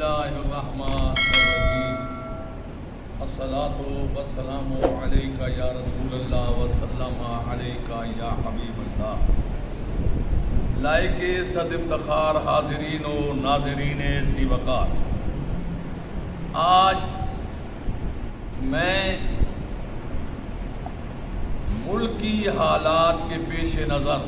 اللہ الرحمن الرحیم الصلاۃ والسلام علیک یا رسول اللہ وسلم علیک یا حبیب اللہ۔ لائق صد افتخار حاضرین و ناظرین ذی وقار، آج میں ملکی حالات کے پیش نظر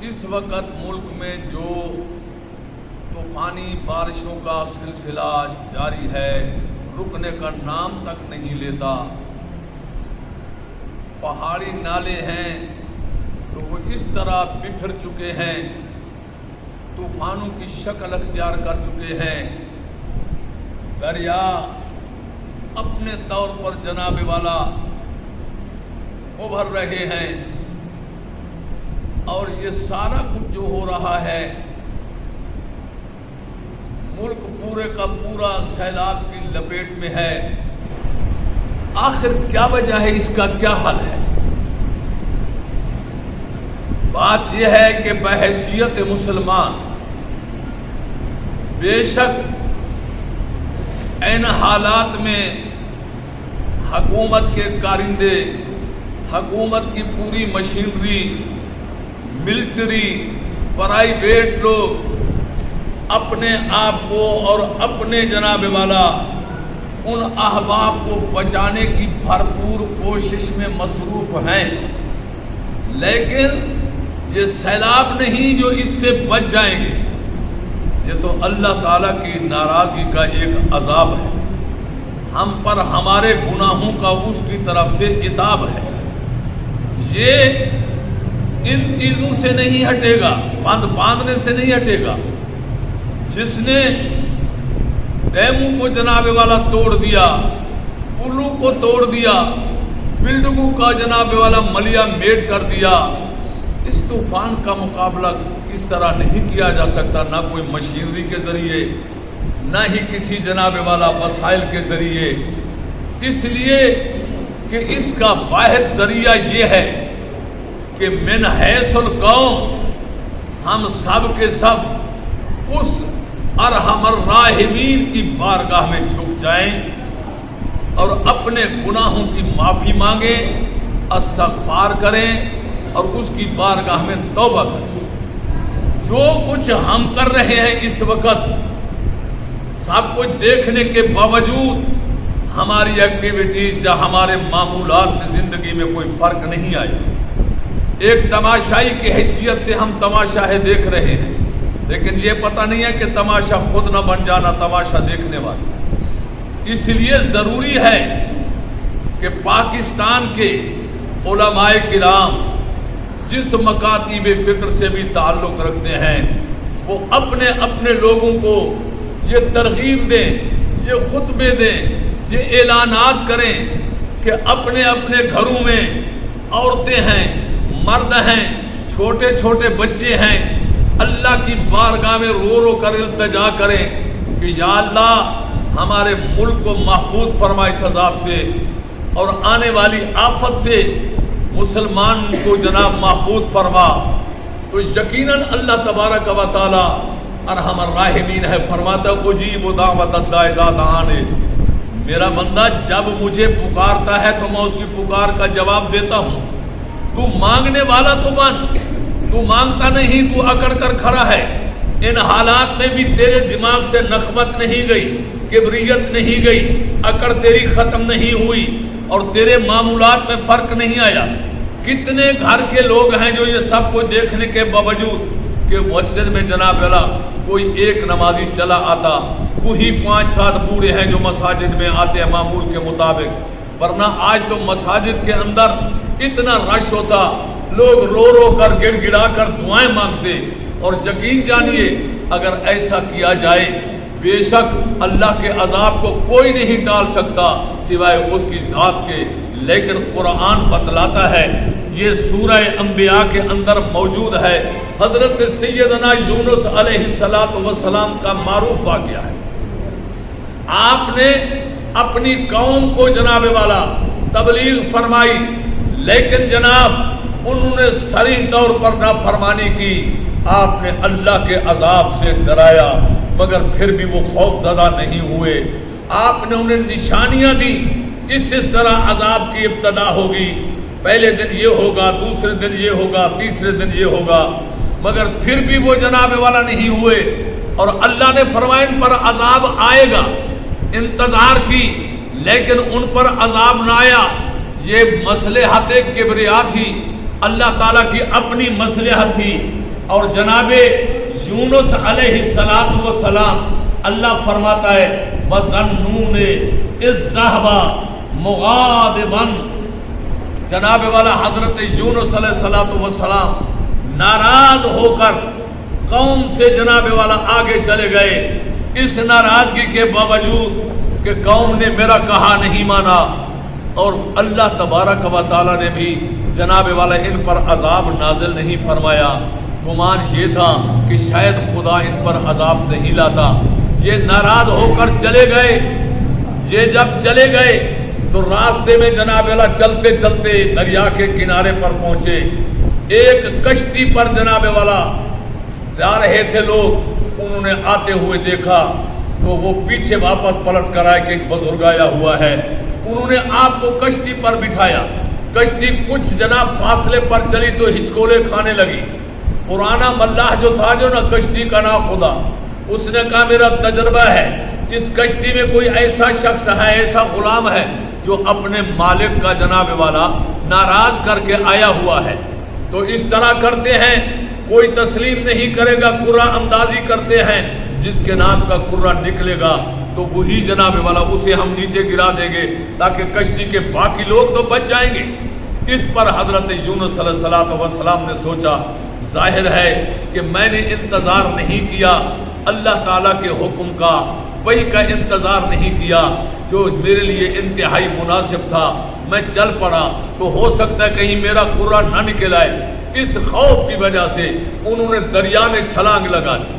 اس وقت ملک میں جو طوفانی بارشوں کا سلسلہ جاری ہے، رکنے کا نام تک نہیں لیتا، پہاڑی نالے ہیں تو وہ اس طرح بکھر چکے ہیں، طوفانوں کی شکل اختیار کر چکے ہیں، دریا اپنے طور پر جناب والا ابھر رہے ہیں، اور یہ سارا کچھ جو ہو رہا ہے ملک پورے کا پورا سیلاب کی لپیٹ میں ہے۔ آخر کیا وجہ ہے، اس کا کیا حل ہے؟ بات یہ ہے کہ بحیثیت مسلمان بے شک ان حالات میں حکومت کے کارندے، حکومت کی پوری مشینری، ملٹری، پرائیویٹ لوگ اپنے آپ کو اور اپنے جناب والا ان احباب کو بچانے کی بھرپور کوشش میں مصروف ہیں، لیکن یہ سیلاب نہیں جو اس سے بچ جائیں گے، یہ تو اللہ تعالیٰ کی ناراضگی کا ایک عذاب ہے، ہم پر ہمارے گناہوں کا اس کی طرف سے عتاب ہے۔ یہ ان چیزوں سے نہیں ہٹے گا، بند باندھنے سے نہیں ہٹے گا۔ جس نے ڈیموں کو جناب والا توڑ دیا، پلوں کو توڑ دیا، بلڈنگوں کا جناب والا ملیا میٹ کر دیا، اس طوفان کا مقابلہ اس طرح نہیں کیا جا سکتا، نہ کوئی مشینری کے ذریعے، نہ ہی کسی جناب والا وسائل کے ذریعے، اس لیے کہ اس کا واحد ذریعہ یہ ہے کہ من حیث القوم ہم سب کے سب اس ارحم الراحمین کی بارگاہ میں جھک جائیں اور اپنے گناہوں کی معافی مانگیں، استغفار کریں اور اس کی بارگاہ میں توبہ کریں۔ جو کچھ ہم کر رہے ہیں اس وقت، سب کچھ دیکھنے کے باوجود ہماری ایکٹیویٹیز یا ہمارے معمولات میں زندگی میں کوئی فرق نہیں آئی۔ ایک تماشائی کی حیثیت سے ہم تماشا ہے دیکھ رہے ہیں، لیکن یہ پتہ نہیں ہے کہ تماشا خود نہ بن جانا تماشا دیکھنے والا۔ اس لیے ضروری ہے کہ پاکستان کے علماء کرام جس مکاتب فکر سے بھی تعلق رکھتے ہیں، وہ اپنے اپنے لوگوں کو یہ ترغیب دیں، یہ خطبے دیں، یہ اعلانات کریں کہ اپنے اپنے گھروں میں عورتیں ہیں، مرد ہیں، چھوٹے چھوٹے بچے ہیں، اللہ کی بارگاہ میں رو رو کر التجا کریں کہ یا اللہ ہمارے ملک کو محفوظ فرما اس عذاب سے، اور آنے والی آفت سے مسلمان کو جناب محفوظ فرما۔ تو یقیناً اللہ تبارک و تعالی ارحم الراحمین ہے، فرماتا اجیب دعوت الداع اذا دعانی، میرا بندہ جب مجھے پکارتا ہے تو میں اس کی پکار کا جواب دیتا ہوں۔ تو مانگنے والا تو بن، تو مانگتا نہیں، تو اکڑ کر کھڑا ہے۔ ان حالات میں بھی تیرے دماغ سے نخوت نہیں گئی، کبریت نہیں گئی، اکڑ تیری ختم نہیں ہوئی، اور تیرے معمولات میں فرق نہیں آیا۔ کتنے گھر کے لوگ ہیں جو یہ سب کو دیکھنے کے باوجود کہ مسجد میں جناب اللہ کوئی ایک نمازی چلا آتا، وہی 5-7 بوڑھے ہیں جو مساجد میں آتے ہیں معمول کے مطابق، ورنہ آج تو مساجد کے اندر اتنا رش ہوتا، لوگ رو رو کر گڑ گڑا کر دعائیں مانگتے، اور یقین جانیے اگر ایسا کیا جائے بے شک اللہ کے عذاب کو کوئی نہیں ٹال سکتا سوائے اس کی ذات کے۔ لیکن قرآن بتلاتا ہے، یہ سورہ انبیاء کے اندر موجود ہے، حضرت سیدنا یونس علیہ السلام کا معروف واقعہ ہے۔ آپ نے اپنی قوم کو جناب والا تبلیغ فرمائی، لیکن جناب انہوں نے صریح طور پر نافرمانی کی، آپ نے اللہ کے عذاب سے ڈرایا، مگر پھر بھی وہ خوف زدہ نہیں ہوئے. آپ نے انہیں نشانیاں دی اس طرح عذاب کی ابتدا ہوگی، پہلے دن یہ ہوگا، دوسرے دن یہ ہوگا، تیسرے دن یہ ہوگا، مگر پھر بھی وہ جناب والا نہیں ہوئے. اور اللہ نے فرمایا ان پر عذاب آئے گا. انتظار کی لیکن ان پر عذاب نہ آیا. یہ مصلحت کبریا تھی، اللہ تعالیٰ کی اپنی مصلحت تھی. اور جناب یونس علیہ السلام اللہ فرماتا ہے وَظَنُّونِ إِذْ ذَهَبَ مُغَاضِبًا. جناب والا حضرت یونس علیہ السلام ناراض ہو کر قوم سے جناب والا آگے چلے گئے، اس ناراضگی کے باوجود کہ قوم نے میرا کہا نہیں مانا. اور اللہ تبارک و تعالیٰ نے بھی جناب والا ان پر عذاب نازل نہیں فرمایا. گمان یہ تھا کہ شاید خدا ان پر عذاب نہیں لاتا. یہ ناراض ہو کر چلے گئے. یہ جب چلے گئے تو راستے میں جناب والا چلتے چلتے دریا کے کنارے پر پہنچے. ایک کشتی پر جناب والا جا رہے تھے لوگ، انہوں نے آتے ہوئے دیکھا تو وہ پیچھے واپس پلٹ کر آئے کہ ایک بزرگ آیا ہوا ہے. انہوں نے آپ کو کشتی پر بٹھایا. کشتی کچھ جناب فاصلے پر چلی تو ہچکولے کھانے لگی. پرانا ملاح جو تھا جو نا کشتی کا نا خدا، اس نے کہا میرا تجربہ ہے اس کشتی میں کوئی ایسا شخص ہے، ایسا غلام ہے جو اپنے مالک کا جناب والا ناراض کر کے آیا ہوا ہے. تو اس طرح کرتے ہیں، کوئی تسلیم نہیں کرے گا، قرہ اندازی کرتے ہیں. جس کے نام کا قرہ نکلے گا تو وہی جناب والا اسے ہم نیچے گرا دیں گے تاکہ کشتی کے باقی لوگ تو بچ جائیں گے. اس پر حضرت یونس علیہ السلام نے سوچا ظاہر ہے کہ میں نے انتظار نہیں کیا اللہ تعالیٰ کے حکم کا، وہی کا انتظار نہیں کیا جو میرے لیے انتہائی مناسب تھا. میں چل پڑا تو ہو سکتا ہے کہیں میرا قرہ نہ نکل آئے. اس خوف کی وجہ سے انہوں نے دریا میں چھلانگ لگا دی.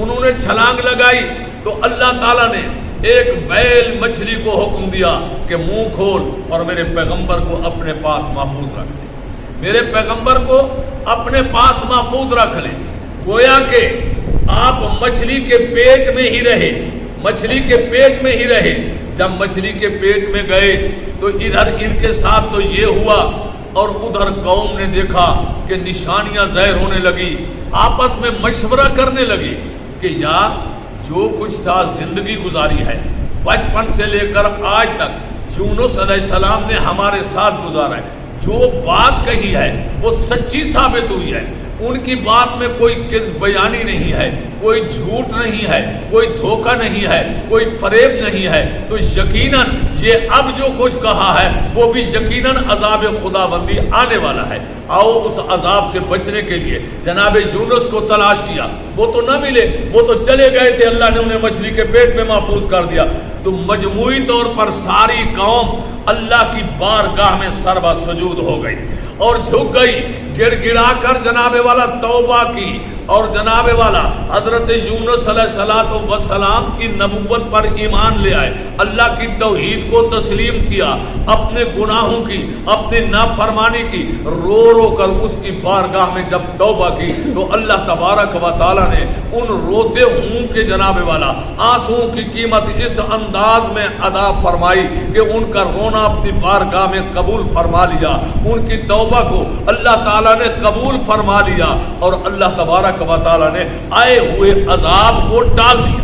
انہوں نے چھلانگ لگائی تو اللہ تعالیٰ نے ایک بیل مچھلی کو حکم دیا کہ منہ کھول اور میرے پیغمبر کو اپنے پاس محفوظ رکھ لے. میرے پیغمبر کو اپنے پاس محفوظ رکھ لیں. گویا کہ آپ مچھلی کے پیٹ میں ہی رہے، مچھلی کے پیٹ میں ہی رہے. جب مچھلی کے پیٹ میں گئے تو ادھر ان کے ساتھ تو یہ ہوا اور ادھر قوم نے دیکھا کہ نشانیاں ظاہر ہونے لگی. آپس میں مشورہ کرنے لگے کہ یار جو کچھ تھا زندگی گزاری ہے، بچپن سے لے کر آج تک یونس علیہ السلام نے ہمارے ساتھ گزارا ہے. جو بات کہی ہے وہ سچی ثابت ہوئی ہے. ان کی بات میں کوئی کذب بیانی نہیں ہے، کوئی جھوٹ نہیں ہے، کوئی دھوکہ نہیں ہے، کوئی فریب نہیں ہے. تو یقیناً یہ اب جو کچھ کہا ہے وہ بھی یقیناً عذاب خداوندی آنے والا ہے. آؤ اس عذاب سے بچنے کے لیے جناب یونس کو تلاش کیا. وہ تو نہ ملے، وہ تو چلے گئے تھے، اللہ نے انہیں مچھلی کے پیٹ میں محفوظ کر دیا. تو مجموعی طور پر ساری قوم اللہ کی بارگاہ میں سربا سجود ہو گئی اور جھک گئی، گڑ گڑا کر جناب والا توبہ کی اور جناب والا حضرت یونس علیہ السلام کی نبوت پر ایمان لے آئے. اللہ کی توحید کو تسلیم کیا، اپنے گناہوں کی، اپنی نافرمانی کی رو رو کر اس کی بارگاہ میں جب توبہ کی تو اللہ تبارک و تعالیٰ نے ان روتے ہوں کے جناب والا آنسوؤں کی قیمت اس انداز میں ادا فرمائی کہ ان کا رونا اپنی بارگاہ میں قبول فرما لیا. ان کی توبہ کو اللہ تعالیٰ نے قبول فرما لیا اور اللہ تبارک و تعالیٰ نے آئے ہوئے عذاب کو ٹال دیا.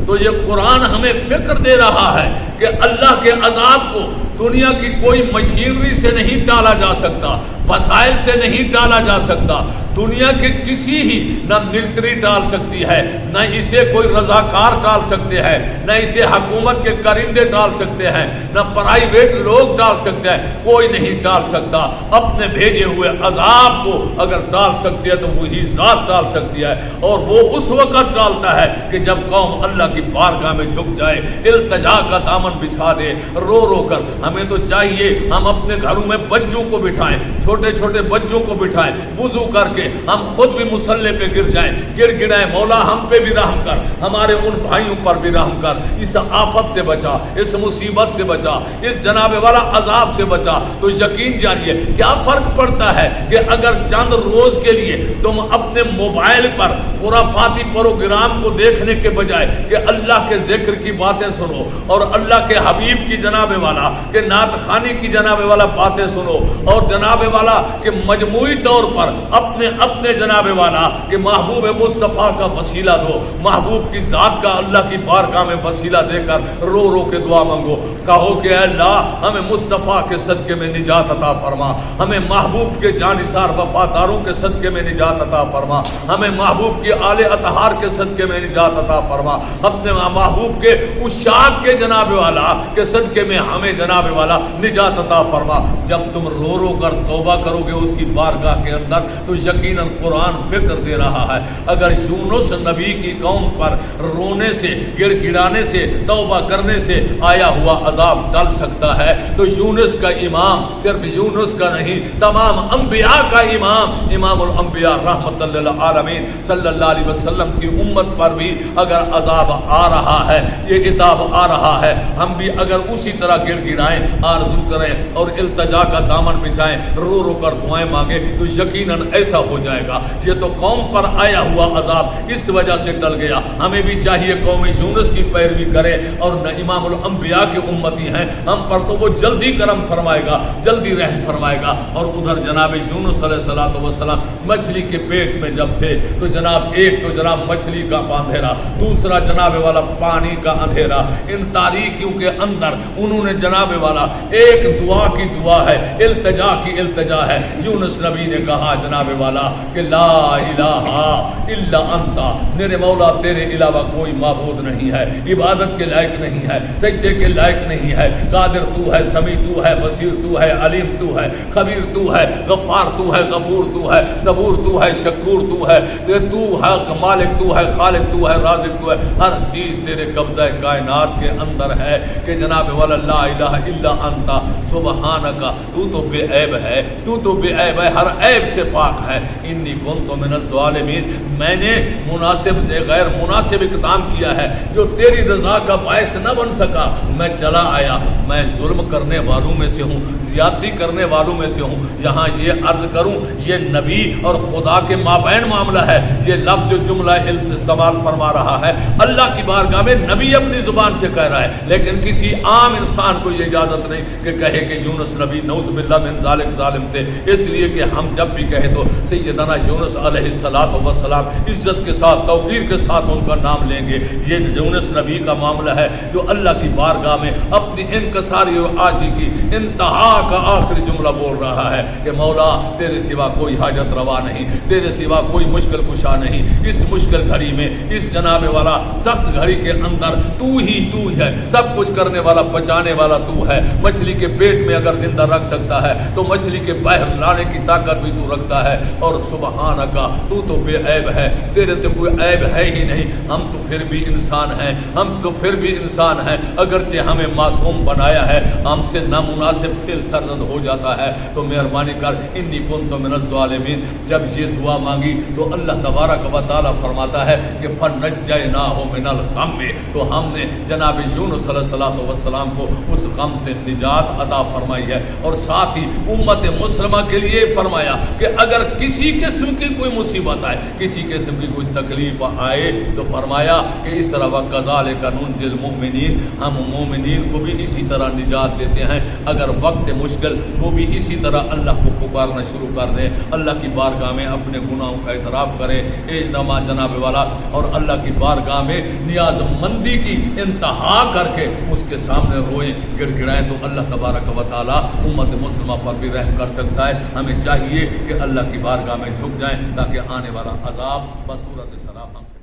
تو یہ قرآن ہمیں فکر دے رہا ہے کہ اللہ کے عذاب کو دنیا کی کوئی مشینری سے نہیں ٹالا جا سکتا، وسائل سے نہیں ٹالا جا سکتا. دنیا کے کسی ہی نہ ملٹری ٹال سکتی ہے، نہ اسے کوئی رضاکار ٹال سکتے ہیں، نہ اسے حکومت کے کرندے ٹال سکتے ہیں، نہ پرائیویٹ لوگ ٹال سکتے ہیں. کوئی نہیں ٹال سکتا. اپنے بھیجے ہوئے عذاب کو اگر ٹال سکتی ہے تو وہی ذات ٹال سکتی ہے. اور وہ اس وقت ٹالتا ہے کہ جب قوم اللہ کی بارگاہ میں جھک جائے، التجا کا دامن بچھا دے رو رو کر. ہمیں تو چاہیے ہم اپنے گھروں میں بچوں کو بٹھائیں، چھوٹے چھوٹے چھوٹے بچوں کو بٹھائے وضو کر کے ہم خود بھی مصلے پہ گر جائیں, گڑ گڑائیں, مولا ہم پہ بھی رحم کر, ہمارے ان بھائیوں پر بھی رحم کر, اس آفت سے بچا, اس مصیبت سے بچا, اس جناب والا عذاب سے بچا. تو یقین جانیے کیا فرق پڑتا ہے کہ اگر چند روز کے لیے تم اپنے موبائل پر خرافاتی پروگرام کو دیکھنے کے بجائے کہ اللہ کے ذکر کی باتیں سنو اور اللہ کے حبیب کی جناب والا کہ نعت خوانی کی جناب والا باتیں سنو, اور جناب والا کہ مجموعی طور پر اپنے جناب والا کہ محبوب مصطفیٰ کا وسیلہ دو, محبوب کی ذات کا اللہ کی بارگاہ میں وسیلہ دے کر رو رو کے دعا مانگو. کہو کہ اے اللہ ہمیں مصطفیٰ کے صدقے میں نجات عطا فرما, ہمیں محبوب کے جانثار وفاداروں کے صدقے میں نجات عطا فرما, ہمیں محبوب کے آل اطہار کے صدقے میں نجات عطا فرما, اپنے محبوب کے عشاق کے جناب والا کے صدقے میں ہمیں جناب والا نجات عطا فرما. جب تم رو رو کر توبہ کرو گے اس کی بارگاہ کے اندر تو یقیناً قرآن فکر دے رہا ہے. اگر یونس نبی کی قوم پر رونے سے گڑ گڑانے سے توبہ کرنے سے آیا ہوا عذاب ٹل سکتا ہے تو یونس کا امام, صرف یونس کا نہیں تمام انبیاء کا امام الانبیاء رحمت للعالمین صلی اللہ علیہ وسلم کی امت پر بھی اگر عذاب آ رہا ہے, یہ عذاب آ رہا ہے, ہم بھی اگر اسی طرح گڑ گڑائیں, آرزو کریں اور التجا کا دامن بچھائیں, رو رو کر دعائیں مانگیں تو یقیناً ایسا ہو جائے گا. یہ تو قوم پر آیا ہوا عذاب اس وجہ سے ٹل گیا. ہمیں بھی چاہیے قوم یونس کی پیروی کرے, اور نہ امام الانبیاء کے امتی ہیں ہم پر تو وہ جلدی کرم فرمائے گا, جلدی رحم فرمائے گا. اور ادھر جناب یونس علیہ الصلوۃ والسلام مچھلی کے پیٹ میں جب تھے تو جناب ایک تو جناب مچھلی کا اندھیرا, دوسرا جناب والا پانی کا اندھیرا, ان تاریکیوں کے اندر انہوں نے جناب والا ایک دعا کی دعا ہے, التجا کی التجا ہے. یونس نبی نے کہا جناب والا کہ لا الہ الا انت, میرے مولا تیرے علاوہ کوئی معبود نہیں ہے, عبادت کے لائق نہیں ہے, سجدے کے لائق نہیں ہے. قادر تو ہے, سمیع تو ہے, بصیر تو ہے, علیم تو ہے, خبیر تو ہے, غفار تو ہے, غفور تو ہے, صبور تو ہے, شکور تو ہے, تو ہے مالک تو ہے, خالق تو ہے, رازق تو ہے. ہر چیز تیرے قبضہ کائنات کے اندر ہے کہ جناب والا لا الہ الا انت سبحانک, تو تو بے عیب ہے, تو تو بے عیب ہے, ہر عیب سے پاک ہے. انی کنت من الظالمین, میں نے مناسب غیر مناسب اقدام کیا ہے جو تیری رضا کا باعث نہ بن سکا, میں چلا آیا. میں ظلم کرنے والوں میں سے ہوں, زیادتی کرنے والوں میں سے ہوں. یہاں یہ عرض کروں یہ نبی اور خدا کے مابین معاملہ ہے. یہ لفظ جو جملہ استعمال فرما رہا ہے اللہ کی بارگاہ میں نبی اپنی زبان سے کہہ رہا ہے, لیکن کسی عام انسان کو یہ اجازت نہیں کہ کہے کہ یونس نبی نعوذ باللہ من ذالک ظالم تھے. اس لیے کہ ہم جب بھی کہیں تو سیدنا یونس علیہ الصلوۃ والسلام عزت کے ساتھ توقیر کے ساتھ ان کا نام لیں گے. یہ یونس نبی کا معاملہ ہے جو اللہ کی بارگاہ میں اپنی انکساری اور عاجزی کی انتہا کا آخری جملہ بول رہا ہے کہ مولا تیرے سوا کوئی حاجت روا نہیں, تیرے سوا کوئی مشکل کشا نہیں. اس مشکل گھڑی میں, اس جناب والا سخت گھڑی کے اندر تو ہی ہے, سب کچھ کرنے والا بچانے والا تو ہے. مچھلی کے پیٹ میں اگر زندہ رکھ سکتا ہے تو مچھلی کے باہر لانے کی طاقت بھی تو رکھتا ہے. اور سبحانکا, تو تو بے عیب ہے, تیرے تو کوئی عیب ہے ہی نہیں. ہم تو پھر بھی انسان ہیں, ہم تو پھر بھی انسان ہیں, اگرچہ ہمیں معصوم بنایا ہے, ہم سے نامناسب فعل سرزد ہو جاتا ہے تو مہربانی کر. انی کنت من الظالمین, جب یہ دعا مانگی تو اللہ تبارک و تعالی فرماتا ہے کہ فنجیناہ من الغم, تو ہم نے جناب یونس علیہ الصلوۃ والسلام کو اس غم سے نجات عطا فرمائی ہے. اور ساتھ ہی امت مسلمہ کے لیے فرمایا کہ اگر کسی قسم کی کوئی مصیبت آئے, کسی قسم کی کوئی تکلیف آئے تو فرمایا کہ اس طرح وَكَذَلِكَ نُنْجِي الْمُؤْمِنِينَ, ہم مومنین کو بھی اسی طرح نجات دیتے ہیں. اگر وقت مشکل وہ بھی اسی طرح اللہ کو پکارنا شروع کر دیں, اللہ کی بارگاہ میں اپنے گناہوں کا اعتراف کریں اجتماع جناب والا, اور اللہ کی بارگاہ میں نیاز مندی کی انتہا کر کے اس کے سامنے روئیں, گڑ گڑائیں, تو اللہ تبارک و تعالی امت مسلمہ پر بھی رحم کر سکتا ہے. ہمیں چاہیے کہ اللہ کی بارگاہ میں جھک جائیں تاکہ آنے والا عذاب بصورت سلام ہم سے